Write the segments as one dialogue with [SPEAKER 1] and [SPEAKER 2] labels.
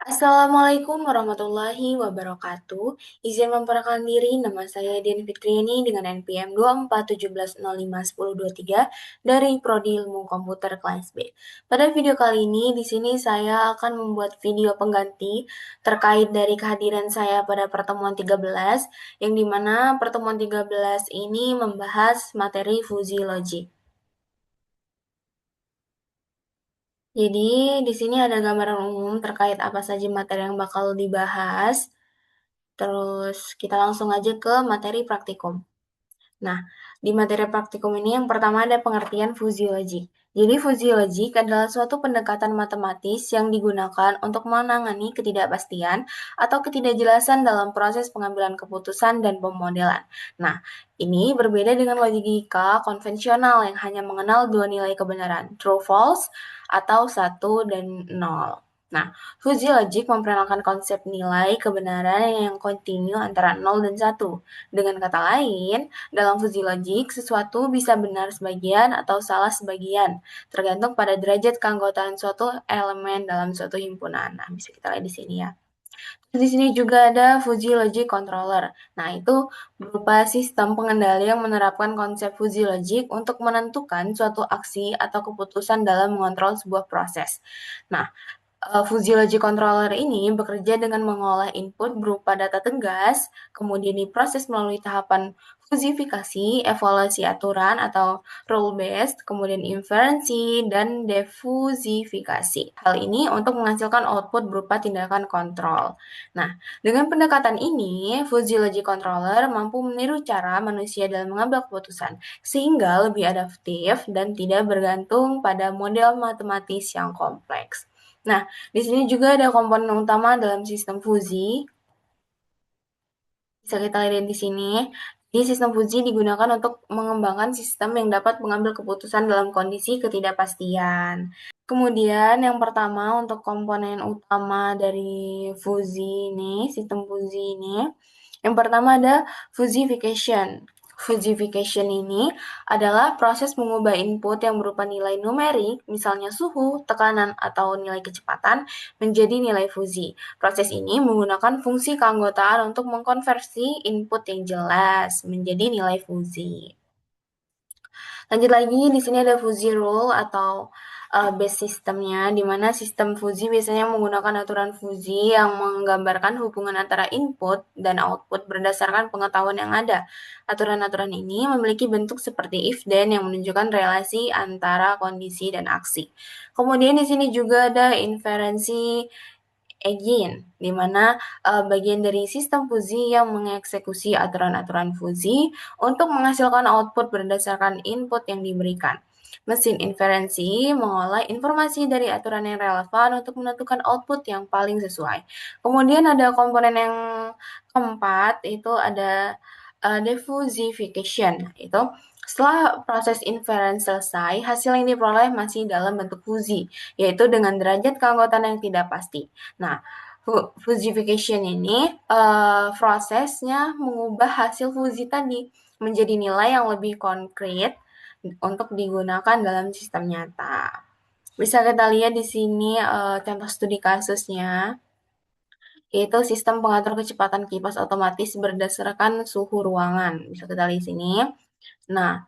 [SPEAKER 1] Assalamualaikum warahmatullahi wabarakatuh. Izin memperkenalkan diri, nama saya Dian Fitriani dengan NPM 2417051023 dari Prodi Ilmu Komputer kelas B. Pada video kali ini, di sini saya akan membuat video pengganti terkait dari kehadiran saya pada pertemuan 13, yang dimana pertemuan 13 ini membahas materi fuzzy logic. Jadi, di sini ada gambaran umum terkait apa saja materi yang bakal dibahas. Terus kita langsung aja ke materi praktikum. Nah, di materi praktikum ini yang pertama ada pengertian fuzzy logic. Jadi fuzzy logic adalah suatu pendekatan matematis yang digunakan untuk menangani ketidakpastian atau ketidakjelasan dalam proses pengambilan keputusan dan pemodelan. Nah, ini berbeda dengan logika konvensional yang hanya mengenal dua nilai kebenaran, true false atau satu dan nol. Nah, fuzzy logic memperkenalkan konsep nilai kebenaran yang kontinu antara 0 dan 1. Dengan kata lain, dalam fuzzy logic, sesuatu bisa benar sebagian atau salah sebagian, tergantung pada derajat keanggotaan suatu elemen dalam suatu himpunan. Nah, bisa kita lihat di sini ya. Di sini juga ada fuzzy logic controller. Nah, itu berupa sistem pengendali yang menerapkan konsep fuzzy logic untuk menentukan suatu aksi atau keputusan dalam mengontrol sebuah proses. Nah, fuzzy logic controller ini bekerja dengan mengolah input berupa data tegas, kemudian diproses melalui tahapan fusifikasi, evaluasi aturan atau rule-based, kemudian inferensi, dan defusifikasi. Hal ini untuk menghasilkan output berupa tindakan kontrol. Nah, dengan pendekatan ini, fuzzy logic controller mampu meniru cara manusia dalam mengambil keputusan, sehingga lebih adaptif dan tidak bergantung pada model matematis yang kompleks. Nah, di sini juga ada komponen utama dalam sistem fuzzy. Bisa kita lihat di sini. Jadi sistem fuzzy digunakan untuk mengembangkan sistem yang dapat mengambil keputusan dalam kondisi ketidakpastian. Kemudian yang pertama untuk komponen utama dari fuzzy ini, sistem fuzzy ini, yang pertama ada fuzzification. Fuzzification ini adalah proses mengubah input yang berupa nilai numerik, misalnya suhu, tekanan, atau nilai kecepatan, menjadi nilai fuzzy. Proses ini menggunakan fungsi keanggotaan untuk mengkonversi input yang jelas menjadi nilai fuzzy. Lanjut lagi, di sini ada fuzzy rule atau base systemnya, di mana sistem fuzzy biasanya menggunakan aturan fuzzy yang menggambarkan hubungan antara input dan output berdasarkan pengetahuan yang ada. Aturan-aturan ini memiliki bentuk seperti if-then yang menunjukkan relasi antara kondisi dan aksi. Kemudian di sini juga ada inferensi again, di mana bagian dari sistem fuzzy yang mengeksekusi aturan-aturan fuzzy untuk menghasilkan output berdasarkan input yang diberikan. Mesin inferensi mengolah informasi dari aturan yang relevan untuk menentukan output yang paling sesuai. Kemudian ada komponen yang keempat, itu ada diffusification. Itu setelah proses inference selesai, hasil yang diperoleh masih dalam bentuk fuzzy, yaitu dengan derajat keanggotaan yang tidak pasti. Nah, fuzzification ini prosesnya mengubah hasil fuzzy tadi menjadi nilai yang lebih konkret untuk digunakan dalam sistem nyata. Bisa kita lihat di sini contoh studi kasusnya, yaitu sistem pengatur kecepatan kipas otomatis berdasarkan suhu ruangan. Bisa kita lihat di sini. Nah,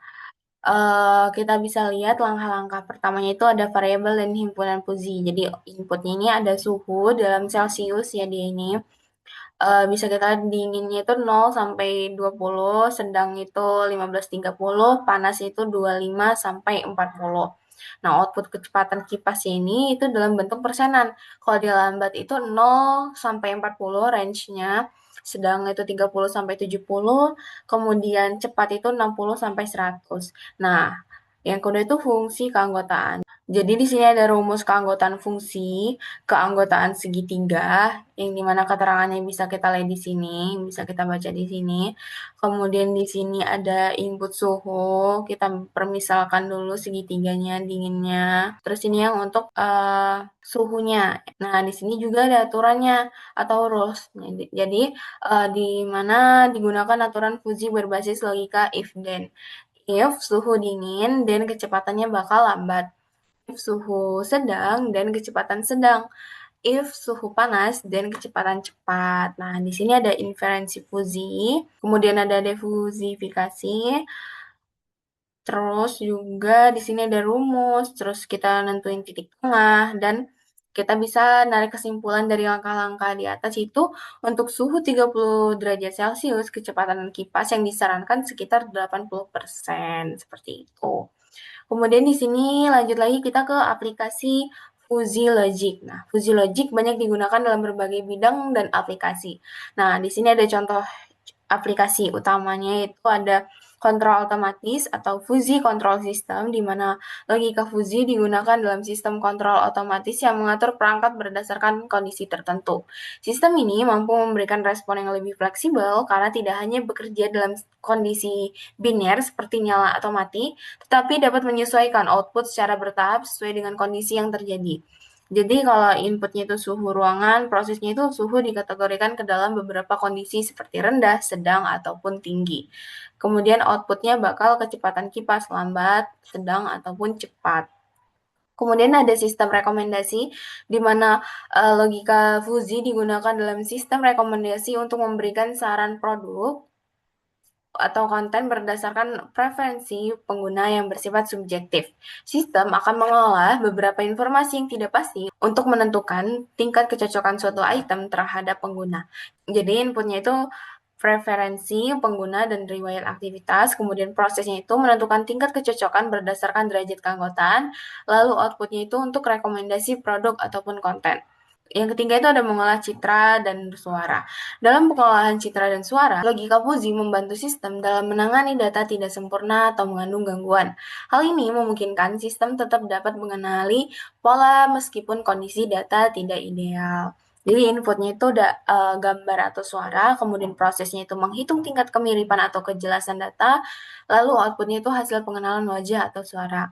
[SPEAKER 1] kita bisa lihat langkah-langkah pertamanya itu ada variabel dan himpunan fuzzy. Jadi inputnya ini ada suhu dalam Celcius ya dia ini. Bisa kita lihat dinginnya itu 0 sampai 20, sedang itu 15-30, panas itu 25 sampai 40. Nah, output kecepatan kipas ini itu dalam bentuk persenan. Kalau dia lambat itu 0 sampai 40 range-nya, sedang itu 30 sampai 70, kemudian cepat itu 60 sampai 100. Nah, yang kedua itu fungsi keanggotaan. Jadi di sini ada rumus keanggotaan fungsi, keanggotaan segitiga, yang dimana keterangannya bisa kita lihat di sini, bisa kita baca di sini. Kemudian di sini ada input suhu, kita permisalkan dulu segitiganya, dinginnya. Terus ini yang untuk suhunya. Nah, di sini juga ada aturannya atau rules. Jadi di mana digunakan aturan fuzzy berbasis logika if then. If suhu dingin, dan kecepatannya bakal lambat. If suhu sedang dan kecepatan sedang. if suhu panas dan kecepatan cepat. Nah, di sini ada inferensi fusi, kemudian ada defusifikasi, terus juga di sini ada rumus, terus kita nentuin titik tengah, dan kita bisa narik kesimpulan dari langkah-langkah di atas itu untuk suhu 30 derajat Celcius, kecepatan kipas yang disarankan sekitar 80%, seperti itu. Kemudian di sini lanjut lagi kita ke aplikasi Fuzzy Logic. Nah, Fuzzy Logic banyak digunakan dalam berbagai bidang dan aplikasi. Nah, di sini ada contoh aplikasi utamanya itu ada kontrol otomatis atau fuzzy control system, di mana logika fuzzy digunakan dalam sistem kontrol otomatis yang mengatur perangkat berdasarkan kondisi tertentu. Sistem ini mampu memberikan respon yang lebih fleksibel karena tidak hanya bekerja dalam kondisi biner seperti nyala atau mati, tetapi dapat menyesuaikan output secara bertahap sesuai dengan kondisi yang terjadi. Jadi kalau inputnya itu suhu ruangan, prosesnya itu suhu dikategorikan ke dalam beberapa kondisi seperti rendah, sedang, ataupun tinggi. Kemudian outputnya bakal kecepatan kipas lambat, sedang, ataupun cepat. Kemudian ada sistem rekomendasi, di mana logika fuzzy digunakan dalam sistem rekomendasi untuk memberikan saran produk atau konten berdasarkan preferensi pengguna yang bersifat subjektif. Sistem akan mengolah beberapa informasi yang tidak pasti untuk menentukan tingkat kecocokan suatu item terhadap pengguna. Jadi inputnya itu preferensi pengguna dan riwayat aktivitas, kemudian prosesnya itu menentukan tingkat kecocokan berdasarkan derajat keanggotaan, lalu outputnya itu untuk rekomendasi produk ataupun konten. Yang ketiga itu ada mengolah citra dan suara. Dalam pengolahan citra dan suara, logika fuzzy membantu sistem dalam menangani data tidak sempurna atau mengandung gangguan. Hal ini memungkinkan sistem tetap dapat mengenali pola meskipun kondisi data tidak ideal. Jadi inputnya itu ada gambar atau suara, kemudian prosesnya itu menghitung tingkat kemiripan atau kejelasan data, lalu outputnya itu hasil pengenalan wajah atau suara.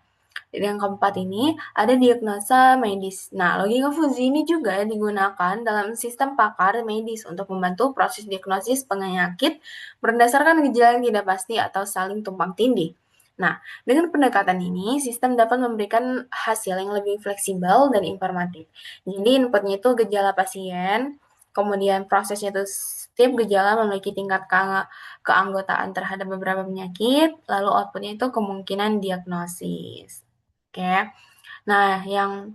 [SPEAKER 1] Yang keempat ini ada diagnosa medis. Nah, logika fuzzy ini juga digunakan dalam sistem pakar medis untuk membantu proses diagnosis penyakit berdasarkan gejala yang tidak pasti atau saling tumpang tindih. Nah, dengan pendekatan ini, sistem dapat memberikan hasil yang lebih fleksibel dan informatif. Jadi, inputnya itu gejala pasien, kemudian prosesnya itu setiap gejala memiliki tingkat keanggotaan terhadap beberapa penyakit, lalu outputnya itu kemungkinan diagnosis. Oke. Nah, yang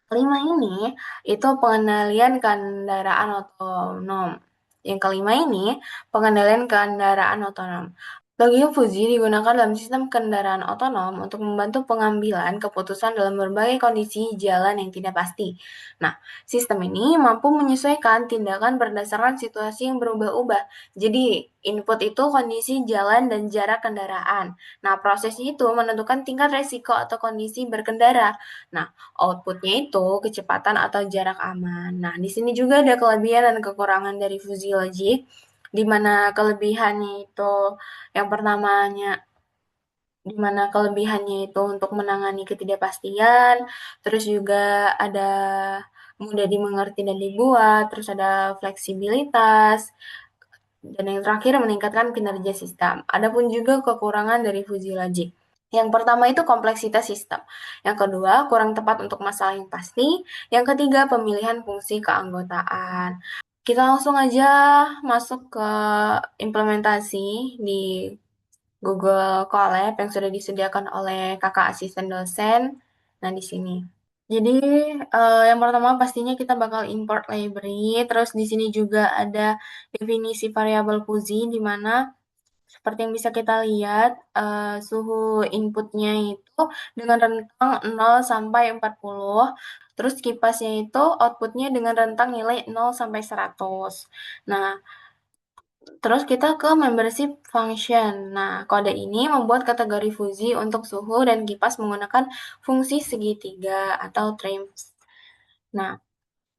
[SPEAKER 1] kelima ini itu pengendalian kendaraan otonom. Yang kelima ini pengendalian kendaraan otonom. Logika fuzzy digunakan dalam sistem kendaraan otonom untuk membantu pengambilan keputusan dalam berbagai kondisi jalan yang tidak pasti. Nah, sistem ini mampu menyesuaikan tindakan berdasarkan situasi yang berubah-ubah. Jadi, input itu kondisi jalan dan jarak kendaraan. Nah, prosesnya itu menentukan tingkat resiko atau kondisi berkendara. Nah, outputnya itu kecepatan atau jarak aman. Nah, di sini juga ada kelebihan dan kekurangan dari fuzzy logic, di mana kelebihannya itu yang pertamanya, di mana kelebihannya itu untuk menangani ketidakpastian, terus juga ada mudah dimengerti dan dibuat, terus ada fleksibilitas, dan yang terakhir meningkatkan kinerja sistem. Adapun juga kekurangan dari fuzzy logic. Yang pertama itu kompleksitas sistem. Yang kedua, kurang tepat untuk masalah yang pasti. Yang ketiga, pemilihan fungsi keanggotaan. Kita langsung aja masuk ke implementasi di Google Colab yang sudah disediakan oleh kakak asisten dosen. Nah, di sini. Jadi, yang pertama pastinya kita bakal import library, terus di sini juga ada definisi variabel fuzzy, di mana seperti yang bisa kita lihat, suhu inputnya itu dengan rentang 0 sampai 40, terus kipasnya itu outputnya dengan rentang nilai 0 sampai 100. Nah, terus kita ke membership function. Nah, kode ini membuat kategori fuzzy untuk suhu dan kipas menggunakan fungsi segitiga atau trims. Nah,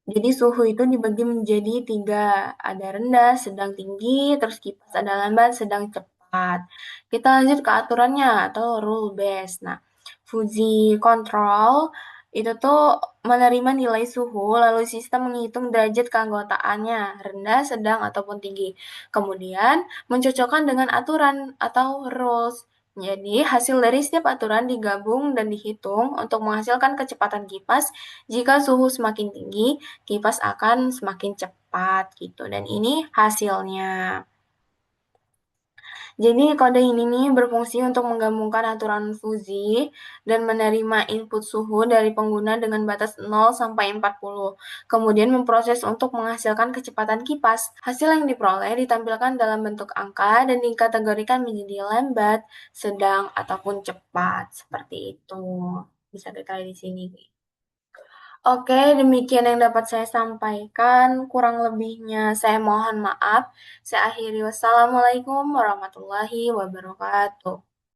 [SPEAKER 1] jadi suhu itu dibagi menjadi tiga, ada rendah, sedang tinggi, terus kipas ada lambat, sedang cepat. Kita lanjut ke aturannya atau rule base. Nah, fuzzy control itu tuh menerima nilai suhu, lalu sistem menghitung derajat keanggotaannya, rendah, sedang, ataupun tinggi. Kemudian, mencocokkan dengan aturan atau rules. Jadi, hasil dari setiap aturan digabung dan dihitung untuk menghasilkan kecepatan kipas. Jika suhu semakin tinggi, kipas akan semakin cepat gitu. Dan ini hasilnya. Jadi kode ini nih berfungsi untuk menggabungkan aturan fuzzy dan menerima input suhu dari pengguna dengan batas 0 sampai 40. Kemudian memproses untuk menghasilkan kecepatan kipas. Hasil yang diperoleh ditampilkan dalam bentuk angka dan dikategorikan menjadi lambat, sedang, ataupun cepat. Seperti itu. Bisa kita lihat di sini. Oke, demikian yang dapat saya sampaikan. Kurang lebihnya saya mohon maaf. Saya akhiri. Wassalamualaikum warahmatullahi wabarakatuh.